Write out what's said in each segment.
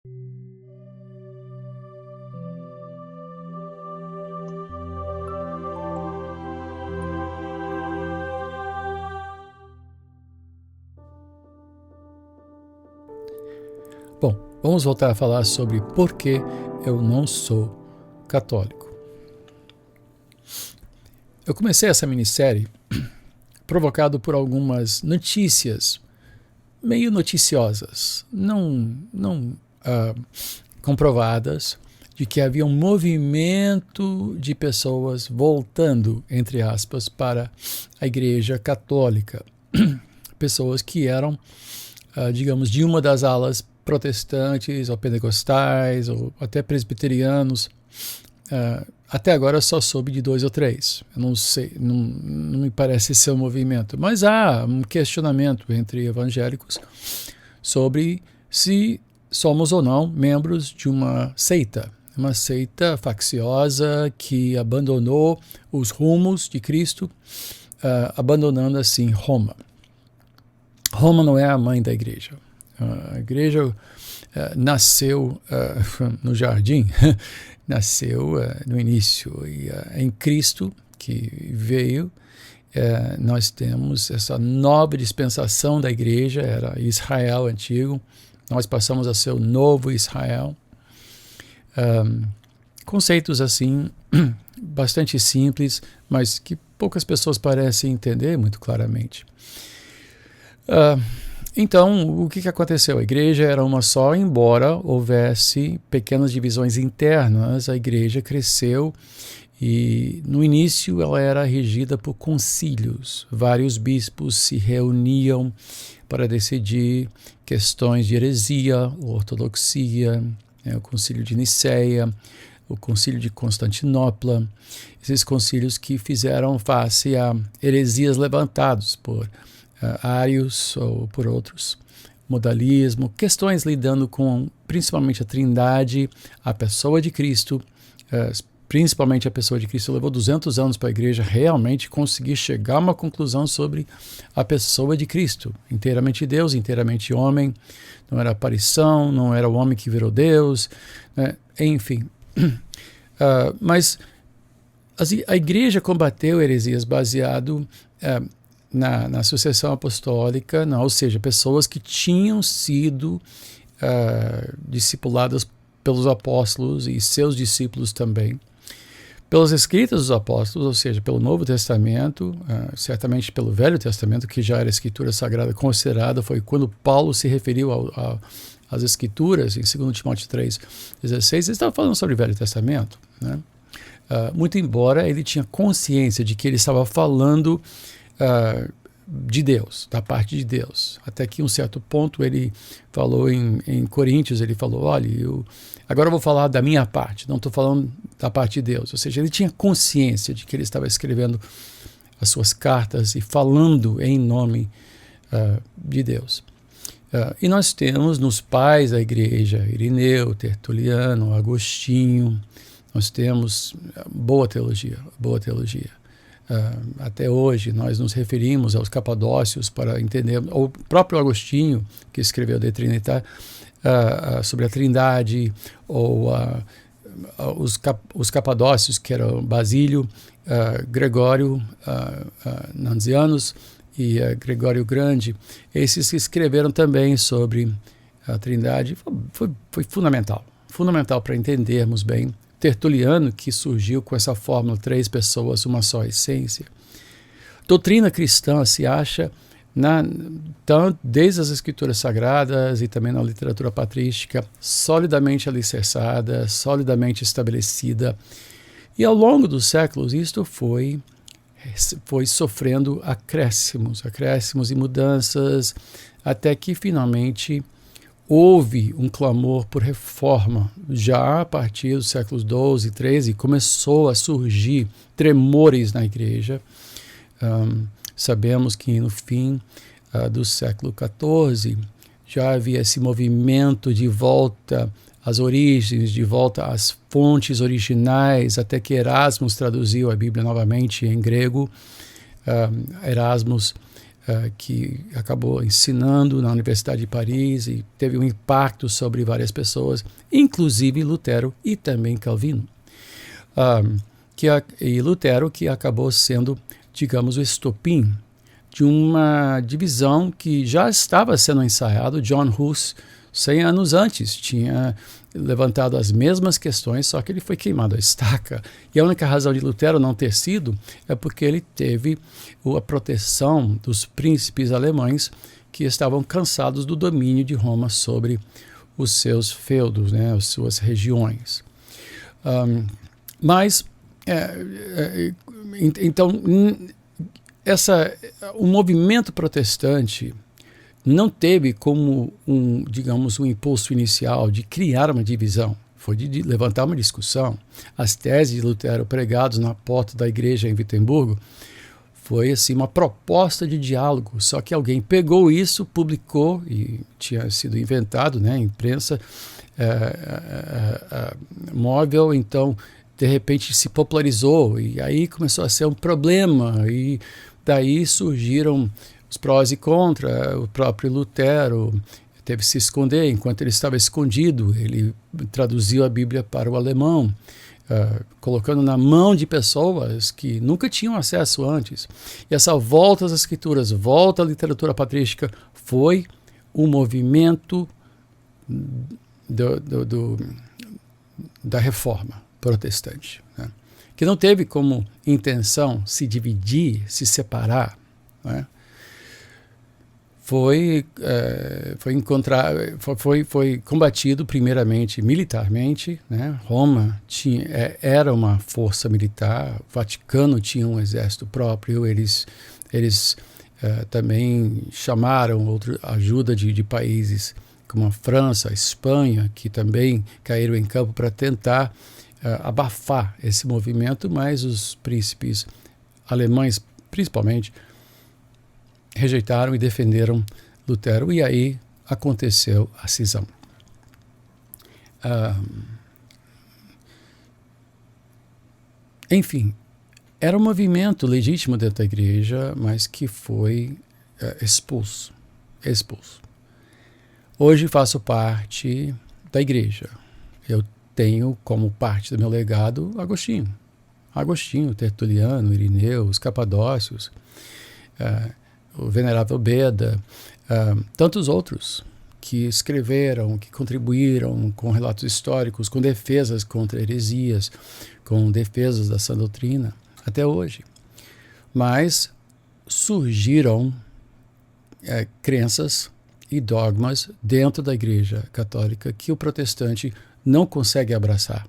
Bom, vamos voltar a falar sobre por que eu não sou católico. Eu comecei essa minissérie provocado por algumas notícias meio noticiosas, não comprovadas, de que havia um movimento de pessoas voltando, entre aspas, para a Igreja Católica. Pessoas que eram, digamos, de uma das alas protestantes, ou pentecostais, ou até presbiterianos. Até agora eu só soube de 2 ou 3. Eu não sei, não me parece ser um movimento. Mas há um questionamento entre evangélicos sobre se somos ou não membros de uma seita facciosa que abandonou os rumos de Cristo, abandonando assim Roma. Roma não é a mãe da igreja. A igreja nasceu no jardim, nasceu no início, e em Cristo que veio, nós temos essa nova dispensação da igreja, era Israel antigo, nós passamos a ser o novo Israel. Conceitos assim, bastante simples, mas que poucas pessoas parecem entender muito claramente. Então, o que aconteceu? A igreja era uma só, embora houvesse pequenas divisões internas, a igreja cresceu e, no início, ela era regida por concílios. Vários bispos se reuniam para decidir questões de heresia, ortodoxia, o concílio de Niceia, o concílio de Constantinopla, esses concílios que fizeram face a heresias levantados por ários ou por outros, modalismo, questões lidando com principalmente a Trindade, a pessoa de Cristo, principalmente a pessoa de Cristo. Levou 200 anos para a igreja realmente conseguir chegar a uma conclusão sobre a pessoa de Cristo, inteiramente Deus, inteiramente homem, não era aparição, não era o homem que virou Deus, né? Enfim. Mas a igreja combateu heresias baseado na sucessão apostólica, ou seja, pessoas que tinham sido discipuladas pelos apóstolos e seus discípulos também, pelas escritas dos apóstolos, ou seja, pelo Novo Testamento, certamente pelo Velho Testamento, que já era a escritura sagrada considerada, foi quando Paulo se referiu às escrituras, em 2 Timóteo 3,16, ele estava falando sobre o Velho Testamento, né? Muito embora ele tinha consciência de que ele estava falando de Deus, da parte de Deus. Até que em um certo ponto ele falou em Coríntios, ele falou, olha, agora eu vou falar da minha parte, não estou falando da parte de Deus. Ou seja, ele tinha consciência de que ele estava escrevendo as suas cartas e falando em nome de Deus. E nós temos nos pais da igreja, Irineu, Tertuliano, Agostinho, nós temos boa teologia. Até hoje nós nos referimos aos capadócios para entender, o próprio Agostinho, que escreveu De Trinitate, sobre a Trindade, ou os capadócios, que eram Basílio, Gregório Nazianzus e Gregório Grande, esses que escreveram também sobre a Trindade. Foi fundamental para entendermos bem. Tertuliano, que surgiu com essa fórmula 3 pessoas, uma só essência. Doutrina cristã se acha desde as escrituras sagradas e também na literatura patrística, solidamente alicerçada, solidamente estabelecida. E ao longo dos séculos isto foi sofrendo acréscimos e mudanças, até que finalmente houve um clamor por reforma. Já a partir dos séculos XII e XIII começou a surgir tremores na igreja. Sabemos que no fim do século XIV já havia esse movimento de volta às origens, de volta às fontes originais, até que Erasmus traduziu a Bíblia novamente em grego. Erasmus que acabou ensinando na Universidade de Paris e teve um impacto sobre várias pessoas, inclusive Lutero e também Calvino. E Lutero, que acabou sendo, digamos, o estopim de uma divisão que já estava sendo ensaiado. John Hus, 100 anos antes, tinha levantado as mesmas questões, só que ele foi queimado à estaca. E a única razão de Lutero não ter sido é porque ele teve a proteção dos príncipes alemães que estavam cansados do domínio de Roma sobre os seus feudos, né, as suas regiões. Então, o movimento protestante não teve como digamos, um impulso inicial de criar uma divisão. Foi de levantar uma discussão. As teses de Lutero pregadas na porta da igreja em Wittembergo foi assim, uma proposta de diálogo. Só que alguém pegou isso, publicou, e tinha sido inventado, né, imprensa móvel, então de repente se popularizou e aí começou a ser um problema, e daí surgiram os prós e contras. O próprio Lutero teve que se esconder. Enquanto ele estava escondido, ele traduziu a Bíblia para o alemão, colocando na mão de pessoas que nunca tinham acesso antes. E essa volta às escrituras, volta à literatura patrística, foi um movimento da reforma protestante, né? Que não teve como intenção se dividir, se separar, né? Foi combatido primeiramente militarmente, né? Roma era uma força militar, o Vaticano tinha um exército próprio, eles também chamaram ajuda de países como a França, a Espanha, que também caíram em campo para tentar abafar esse movimento, mas os príncipes alemães, principalmente, rejeitaram e defenderam Lutero, e aí aconteceu a cisão. Enfim, era um movimento legítimo dentro da igreja, mas que foi expulso. Hoje faço parte da igreja. Eu tenho como parte do meu legado Agostinho, Tertuliano, Irineu, os Capadócios, o Venerável Beda, tantos outros que escreveram, que contribuíram com relatos históricos, com defesas contra heresias, com defesas da sã doutrina, até hoje. Mas surgiram crenças e dogmas dentro da Igreja Católica que o protestante não consegue abraçar.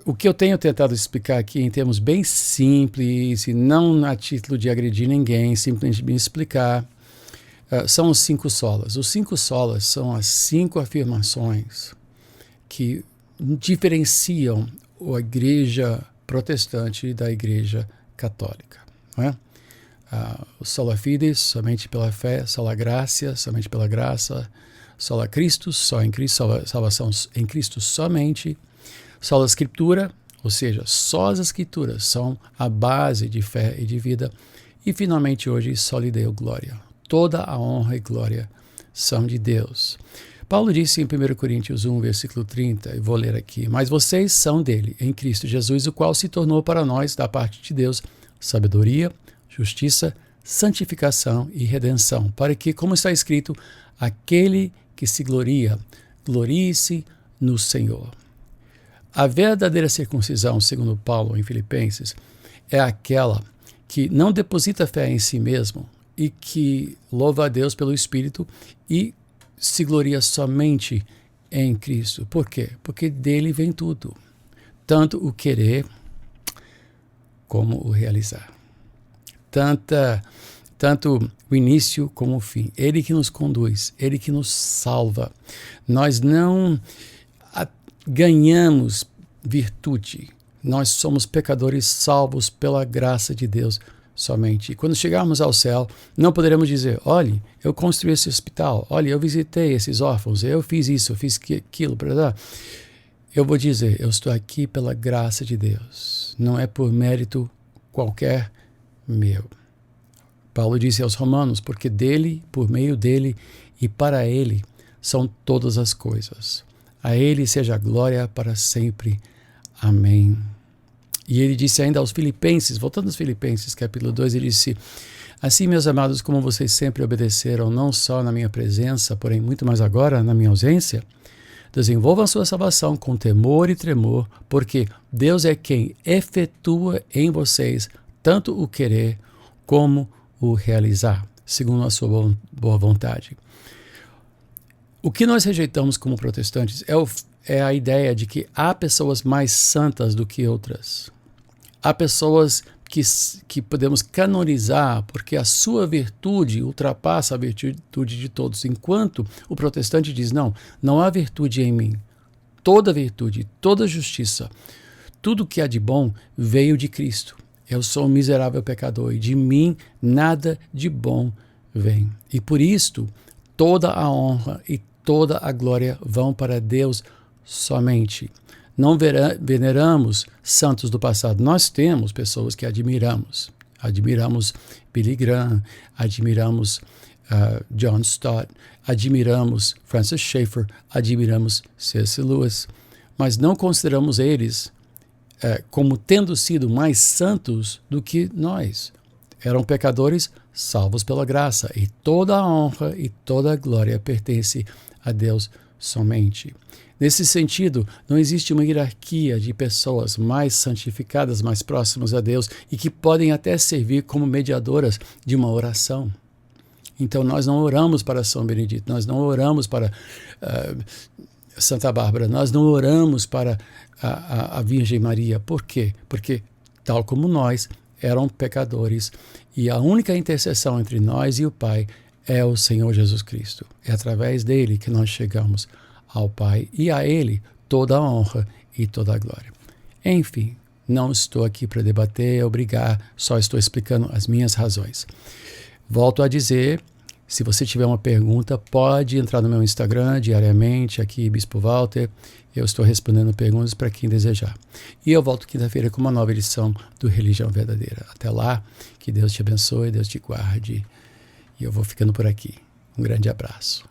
O que eu tenho tentado explicar aqui em termos bem simples, e não a título de agredir ninguém, simplesmente me explicar, são os 5 solas. Os 5 solas são as 5 afirmações que diferenciam a Igreja Protestante da Igreja Católica, não é? O sola fide, somente pela fé; sola gratia, somente pela graça; sola Christus, só em Cristo; salvação em Cristo somente; sola Scriptura, ou seja, só as Escrituras são a base de fé e de vida; e finalmente hoje, soli Deo Gloria. Toda a honra e glória são de Deus. Paulo disse em 1 Coríntios 1, versículo 30, e vou ler aqui: mas vocês são dele, em Cristo Jesus, o qual se tornou para nós, da parte de Deus, sabedoria, justiça, santificação e redenção, para que, como está escrito, aquele que se gloria, glorie-se no Senhor. A verdadeira circuncisão, segundo Paulo em Filipenses, é aquela que não deposita fé em si mesmo e que louva a Deus pelo Espírito e se gloria somente em Cristo. Por quê? Porque dele vem tudo, tanto o querer como o realizar. Tanto o início como o fim. Ele que nos conduz, ele que nos salva. Nós não ganhamos virtude. Nós somos pecadores salvos pela graça de Deus somente. E quando chegarmos ao céu, não poderemos dizer: olhe, eu construí esse hospital, olhe, eu visitei esses órfãos, eu fiz isso, eu fiz aquilo. Eu vou dizer: eu estou aqui pela graça de Deus. Não é por mérito qualquer meu. Paulo disse aos Romanos, porque dele, por meio dele e para ele são todas as coisas. A ele seja a glória para sempre. Amém. E ele disse ainda aos Filipenses, voltando aos Filipenses, capítulo 2, ele disse: assim, meus amados, como vocês sempre obedeceram, não só na minha presença, porém muito mais agora na minha ausência, desenvolvam a sua salvação com temor e tremor, porque Deus é quem efetua em vocês tanto o querer como o realizar, segundo a sua boa vontade. O que nós rejeitamos como protestantes é a ideia de que há pessoas mais santas do que outras. Há pessoas que podemos canonizar porque a sua virtude ultrapassa a virtude de todos, enquanto o protestante diz, não há virtude em mim. Toda virtude, toda justiça, tudo que há de bom veio de Cristo. Eu sou um miserável pecador e de mim nada de bom vem. E por isto, toda a honra e toda a glória vão para Deus somente. Não veneramos santos do passado. Nós temos pessoas que admiramos. Admiramos Billy Graham, admiramos John Stott, admiramos Francis Schaeffer, admiramos C.S. Lewis, mas não consideramos eles como tendo sido mais santos do que nós. Eram pecadores salvos pela graça, e toda a honra e toda a glória pertence a Deus somente. Nesse sentido, não existe uma hierarquia de pessoas mais santificadas, mais próximas a Deus e que podem até servir como mediadoras de uma oração. Então, nós não oramos para São Benedito, nós não oramos para Santa Bárbara, nós não oramos para a Virgem Maria. Por quê? Porque, tal como nós, eram pecadores e a única intercessão entre nós e o Pai é o Senhor Jesus Cristo. É através dele que nós chegamos ao Pai, e a Ele toda a honra e toda a glória. Enfim, não estou aqui para debater ou brigar, só estou explicando as minhas razões. Volto a dizer, se você tiver uma pergunta, pode entrar no meu Instagram diariamente, aqui Bispo Walter, eu estou respondendo perguntas para quem desejar. E eu volto quinta-feira com uma nova edição do Religião Verdadeira. Até lá, que Deus te abençoe, Deus te guarde, e eu vou ficando por aqui. Um grande abraço.